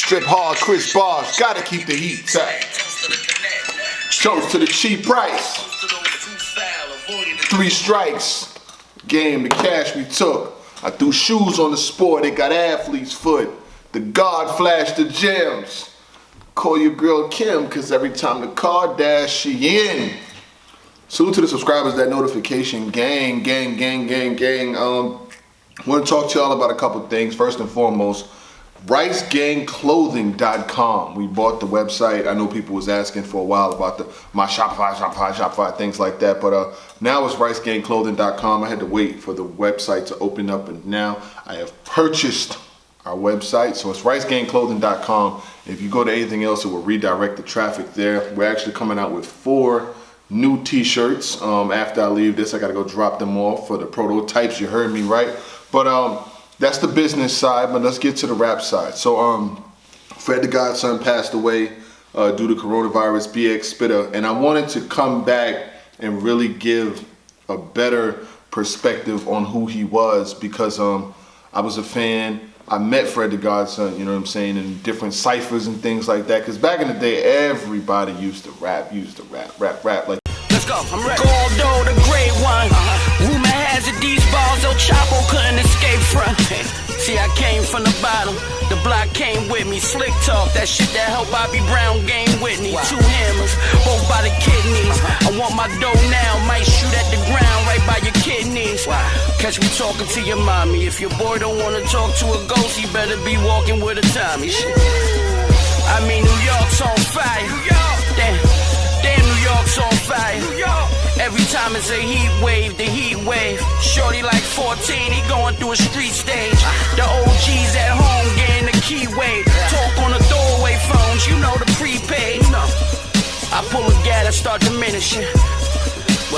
Strip hard, Chris Bosh, gotta keep the heat tight. Toast to the cheap price. 3 strikes. Game, the cash we took. I threw shoes on the sport, it got athlete's foot. The God flashed the gems. Call your girl Kim, cause every time the car dash, she in. Salute to the subscribers, that notification gang. Want to talk to y'all about a couple things. First and foremost, RiceGangClothing.com. We bought the website. I know people was asking for a while about my Shopify, things like that. But now it's RiceGangClothing.com. I had to wait for the website to open up, and now I have purchased our website. So it's RiceGangClothing.com. If you go to anything else, it will redirect the traffic there. We're actually coming out with 4 new t-shirts. After I leave this, I gotta go drop them off for the prototypes. You heard me right. But that's the business side, but let's get to the rap side. So Fred the Godson passed away due to coronavirus, BX Spitter, and I wanted to come back and really give a better perspective on who he was, because I was a fan. I met Fred the Godson, you know what I'm saying, in different ciphers and things like that. Because back in the day, everybody used to rap. Like, let's go, I'm ready. Gordo, the great one. Rumor has it these balls El Chapo couldn't escape from. See, I came from the bottom. The block came with me. Slick talk, that shit that helped Bobby Brown game Whitney. 2 hammers, both by the kidneys. I want my dough now, might shoot at the ground right by your kidneys. Catch me talking to your mommy. If your boy don't wanna talk to a ghost, he better be walking with a Tommy. Shit. I mean, New York's on fire. Damn, New York's on fire. Every time it's a heat wave, the heat wave. Shorty like 14, he going through a street stage. The OGs at home getting the key wave. Talk on the throwaway phones, you know the prepaid. I pull a gat and start diminishing.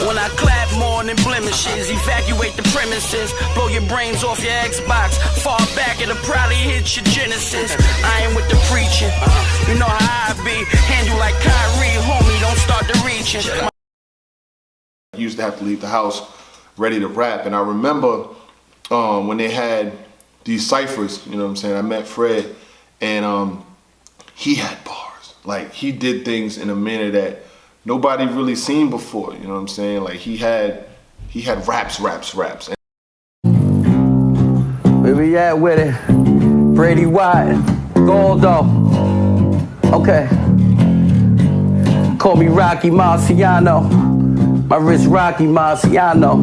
When I clap more than blemishes, evacuate the premises, blow your brains off your Xbox. Far back, it'll probably hit your Genesis. I ain't with the preaching, you know how I be. Handle like Kyrie, homie, don't start the reaching. I used to have to leave the house ready to rap, and I remember when they had these ciphers, you know what I'm saying, I met Fred, and he had bars. Like, he did things in a manner that nobody really seen before, you know what I'm saying? Like, he had raps. Where we at with it? Brady White, Goldo. Okay. Call me Rocky Marciano. My wrist Rocky Marciano.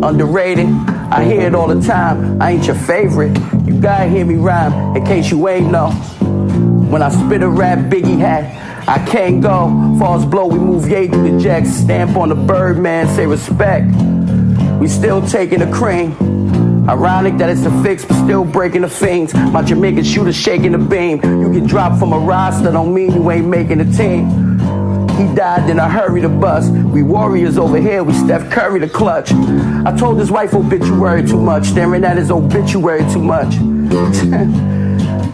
Underrated, I hear it all the time. I ain't your favorite. You gotta hear me rhyme, in case you ain't know. When I spit a rap, Biggie hat, I can't go. Falls blow, we move yay through the jacks. Stamp on the Birdman, say respect. We still taking the cream. Ironic that it's a fix, but still breaking the fiends. My Jamaican shooter shaking the beam. You get dropped from a roster, don't mean you ain't making the team. He died, then I hurry to bust. We warriors over here, we Steph Curry the clutch. I told his wife obituary too much, staring at his obituary too much.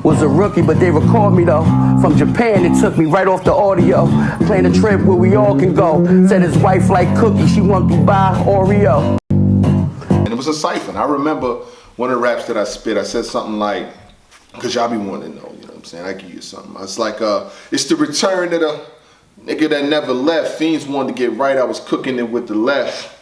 Was a rookie, but they record me though. From Japan, it took me right off the audio. Playing a trip where we all can go. Said his wife like cookies, she want Dubai Oreo. And it was a cipher. And I remember one of the raps that I spit, I said something like, because y'all be wanting to know, you know what I'm saying? I give you something. I was like, it's the return of the nigga that never left. Fiends wanted to get right, I was cooking it with the left.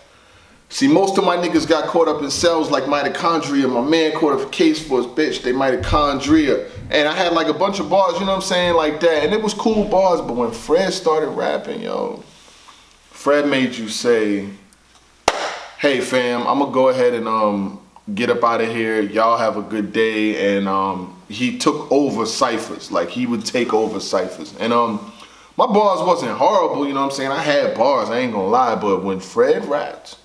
See, most of my niggas got caught up in cells like mitochondria. My man caught a case for his bitch, they mitochondria. And I had like a bunch of bars, you know what I'm saying, like that. And it was cool bars, but when Fred started rapping, yo, Fred made you say, hey fam, I'm gonna go ahead and get up out of here. Y'all have a good day. And he took over ciphers, like he would take over ciphers. And my bars wasn't horrible, you know what I'm saying? I had bars, I ain't gonna lie, but when Fred rapped,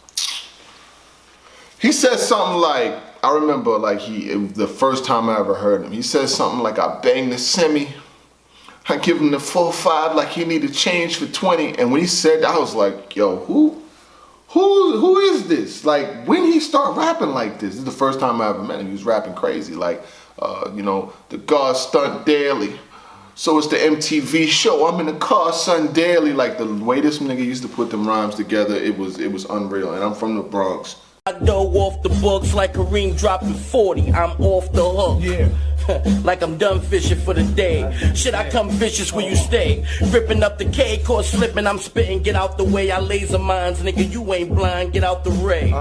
he said something like, I remember like it was the first time I ever heard him. He said something like, I banged the semi, I give him the 4-5 like he needed change for 20. And when he said that, I was like, yo, who is this? Like, when he start rapping like this is the first time I ever met him. He was rapping crazy, like, you know, the God stunt daily. So it's the MTV show. I'm in the car, son, daily. Like, the way this nigga used to put them rhymes together, it was unreal. And I'm from the Bronx. I dove off the books like Kareem dropping 40. I'm off the hook. Yeah. Like I'm done fishing for the day. Shit, I come vicious where you stay. Ripping up the K, caught slipping, I'm spitting. Get out the way, I laser minds, nigga. You ain't blind, get out the ray.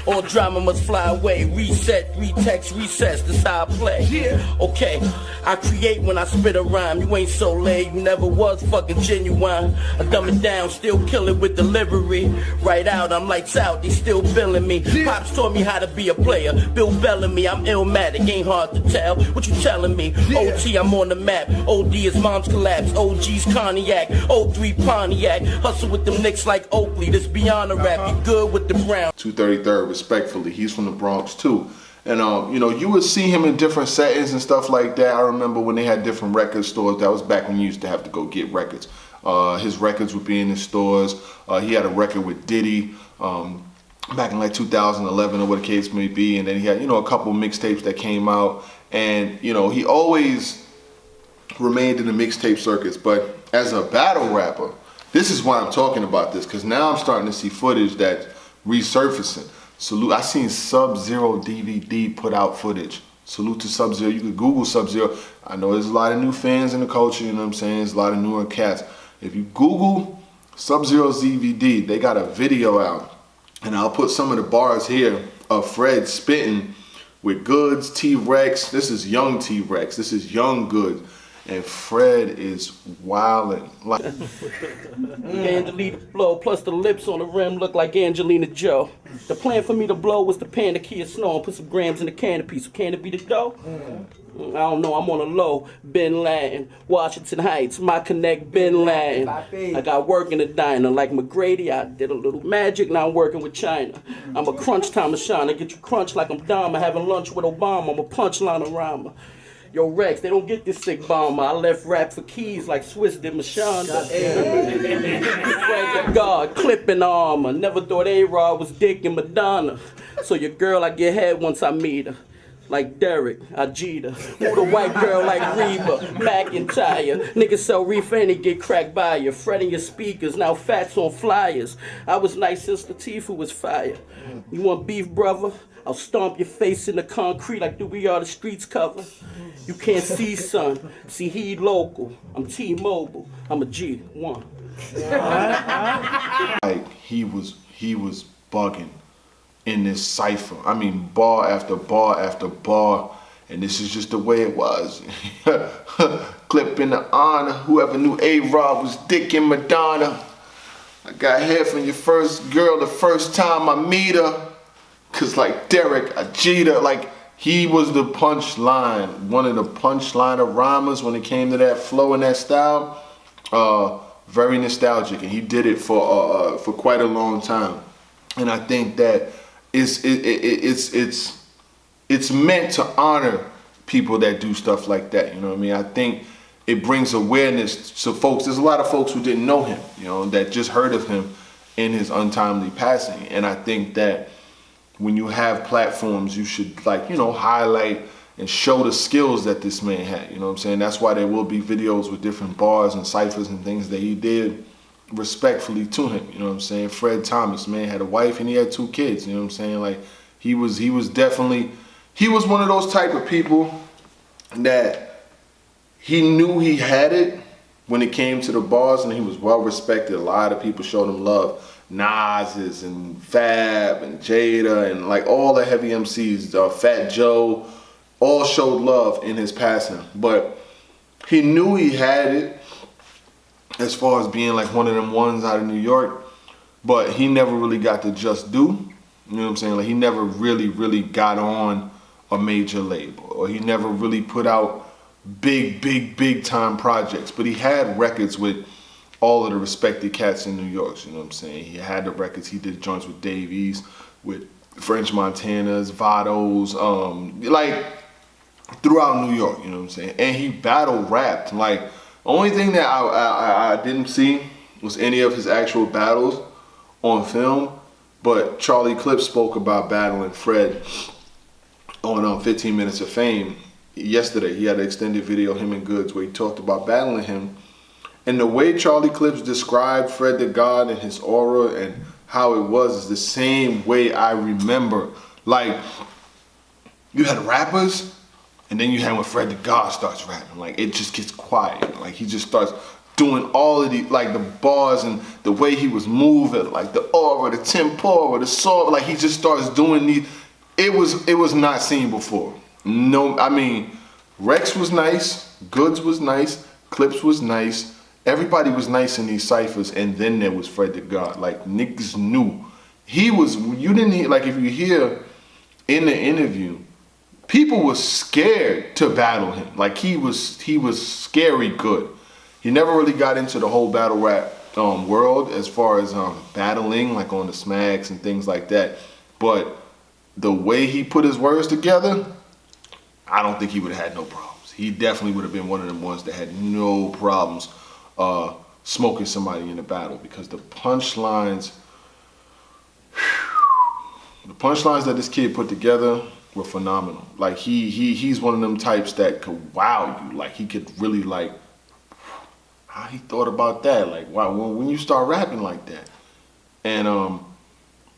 All drama must fly away. Reset, retext, recess. This how I play. Okay, I create when I spit a rhyme. You ain't so late, you never was fucking genuine. I dumb it down, still kill it with delivery. Right out, I'm lights out, they still billing me. Pops taught me how to be a player. Bill Bellamy, I'm illmatic, ain't hard to tell. What you telling me? OT, I'm on the map. OD is mom's collapse. OG's cognac. 03 Pontiac. Hustle with them Knicks like Oakley. This beyond a rap. You good with the Brown. 233rd, respectfully. He's from the Bronx too. And you know, you would see him in different settings and stuff like that. I remember when they had different record stores. That was back when you used to have to go get records. His records would be in the stores. He had a record with Diddy. Back in like 2011 or what the case may be, and then he had, you know, a couple mixtapes that came out, and you know, he always remained in the mixtape circuits. But as a battle rapper, this is why I'm talking about this, because now I'm starting to see footage that's resurfacing. Salute, I seen Sub-Zero DVD put out footage. Salute to Sub-Zero. You could Google Sub-Zero. I know there's a lot of new fans in the culture, you know what I'm saying? There's a lot of newer cats. If you Google Sub-Zero's DVD, they got a video out. And I'll put some of the bars here of Fred spitting with Goods, T-Rex. This is young T-Rex. This is young Goods. And Fred is wildin'. Like Angelina blow, plus the lips on the rim look like Angelina Joe. The plan for me to blow was to pan the key of snow and put some grams in the canopy. So can it be the dough? I don't know, I'm on a low. Bin Laden, Washington Heights, my connect Bin Laden. I got work in the diner like McGrady. I did a little magic, now I'm working with China. I'm a crunch time machine. I get you crunch like I'm Dama. Having lunch with Obama, I'm a punchline rhymer. Yo, Rex, they don't get this sick bomber. I left rap for keys like Swiss did Mashonda. Frank God, clipping armor. Never thought A-Rod was Dick and Madonna. So your girl, I get head once I meet her. Like Derek, Ajita. Who the white girl like Reba, McIntyre. Niggas sell reefer and they get cracked by you. Fretting your speakers, now fats on flyers. I was nice since Latifah was fire. You want beef, brother? I'll stomp your face in the concrete like the We Are the Streets cover. You can't see, son. See, he local. I'm T-Mobile. I'm a G1. Like he was bugging in this cipher. I mean, bar after bar after bar, and this is just the way it was. Clip in the honor. Whoever knew A-Rod was Dick and Madonna. I got head from your first girl the first time I meet her. Cause like Derek, Ajita, like he was the punchline, one of the punchline of rhymers when it came to that flow and that style. Very nostalgic, and he did it for quite a long time. And I think that it's meant to honor people that do stuff like that. You know what I mean? I think it brings awareness to folks. There's a lot of folks who didn't know him, you know, that just heard of him in his untimely passing. And I think that when you have platforms, you should, like, you know, highlight and show the skills that this man had. You know what I'm saying? That's why there will be videos with different bars and ciphers and things that he did respectfully to him. You know what I'm saying? Fred Thomas, man, had a wife and he had 2 kids. You know what I'm saying? Like, he was one of those type of people that he knew he had it when it came to the bars, and he was well respected. A lot of people showed him love. Nas's and Fab and Jada and like all the heavy MCs, Fat Joe, all showed love in his passing. But he knew he had it as far as being like one of them ones out of New York, but he never really got the just due. You know what I'm saying? Like he never really got on a major label, or he never really put out big time projects. But he had records with all of the respected cats in New York, you know what I'm saying? He had the records, he did joints with Davies, with French Montanas, Vados, like throughout New York, you know what I'm saying? And he battle rapped. Like, the only thing that I didn't see was any of his actual battles on film, but Charlie Clips spoke about battling Fred on 15 Minutes of Fame yesterday. He had an extended video, him and Goods, where he talked about battling him. And the way Charlie Clips described Fred the God and his aura and how it was is the same way I remember. Like, you had rappers And then you have when Fred the God starts rapping, like it just gets quiet. Like he just starts doing all of the like the bars and the way he was moving, like the aura, the tempo, the soul. Like he just starts doing these. It was not seen before. No, I mean, Rex was nice, Goods was nice, Clips was nice. Everybody was nice in these ciphers, and then there was Fred the God. Like niggas knew he was. You didn't hear, like if you hear in the interview, people were scared to battle him. Like he was scary good. He never really got into the whole battle rap world as far as battling, like on the smacks and things like that. But the way he put his words together, I don't think he would have had no problems. He definitely would have been one of them ones that had no problems smoking somebody in a battle, because the punchlines that this kid put together were phenomenal. Like he's one of them types that could wow you. Like he could really like, how he thought about that. Like wow, when you start rapping like that. And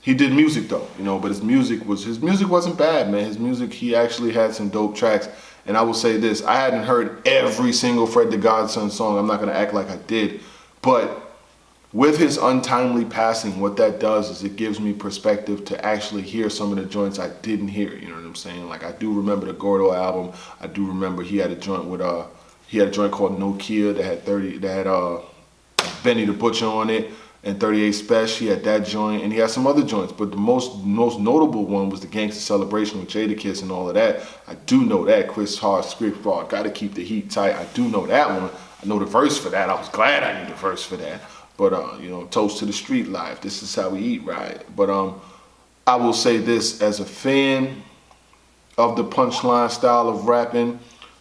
he did music though, you know, but his music wasn't bad, man. His music, he actually had some dope tracks. And I will say this, I hadn't heard every single Fred the Godson song. I'm not gonna act like I did, but with his untimely passing, what that does is it gives me perspective to actually hear some of the joints I didn't hear. You know what I'm saying? Like I do remember the Gordo album. I do remember he had a joint with he had a joint called Nokia that had Benny the Butcher on it and 38 Special. He had that joint, and he had some other joints. But the most notable one was the Gangsta Celebration with Jadakiss and all of that. I do know that. Chris Hart, Script Raw, Gotta Keep the Heat Tight. I do know that one. I know the verse for that. I was glad I knew the verse for that. But you know, Toast to the Street Life. This is how we eat, right? But I will say this, as a fan of the punchline style of rapping,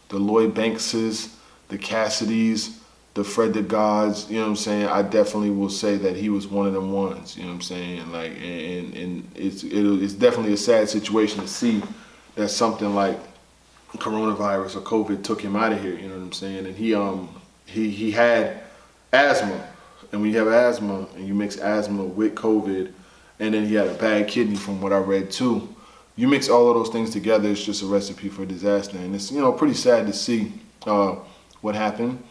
the Lloyd Bankses, the Cassidys, the Fred the Gods, you know what I'm saying? I definitely will say that he was one of them ones, you know what I'm saying? Like, and it's definitely a sad situation to see that something like coronavirus or COVID took him out of here, you know what I'm saying? And he had asthma, and when you have asthma and you mix asthma with COVID, and then he had a bad kidney from what I read too, you mix all of those things together, it's just a recipe for disaster. And it's, you know, pretty sad to see what happened.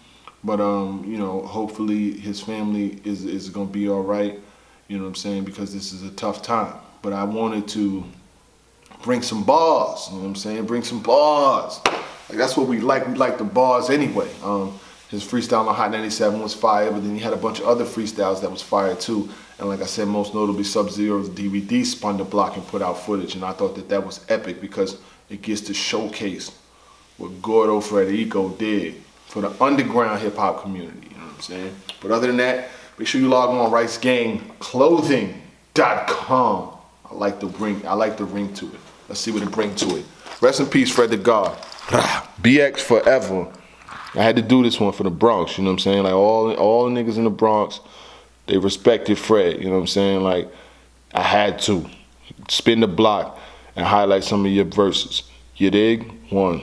But, you know, hopefully his family is going to be all right, you know what I'm saying, because this is a tough time. But I wanted to bring some bars, you know what I'm saying, bring some bars. Like, that's what we like. We like the bars anyway. His freestyle on Hot 97 was fire, but then he had a bunch of other freestyles that was fire too. And like I said, most notably Sub-Zero's DVD spun the block and put out footage. And I thought that was epic because it gets to showcase what Gordo Frederico did for the underground hip hop community, you know what I'm saying? But other than that, make sure you log on RiceGangClothing.com. I like the ring to it. Let's see what it brings to it. Rest in peace, Fred the God. BX forever. I had to do this one for the Bronx, you know what I'm saying? Like all the niggas in the Bronx, they respected Fred, you know what I'm saying? Like I had to spin the block and highlight some of your verses. You dig? One.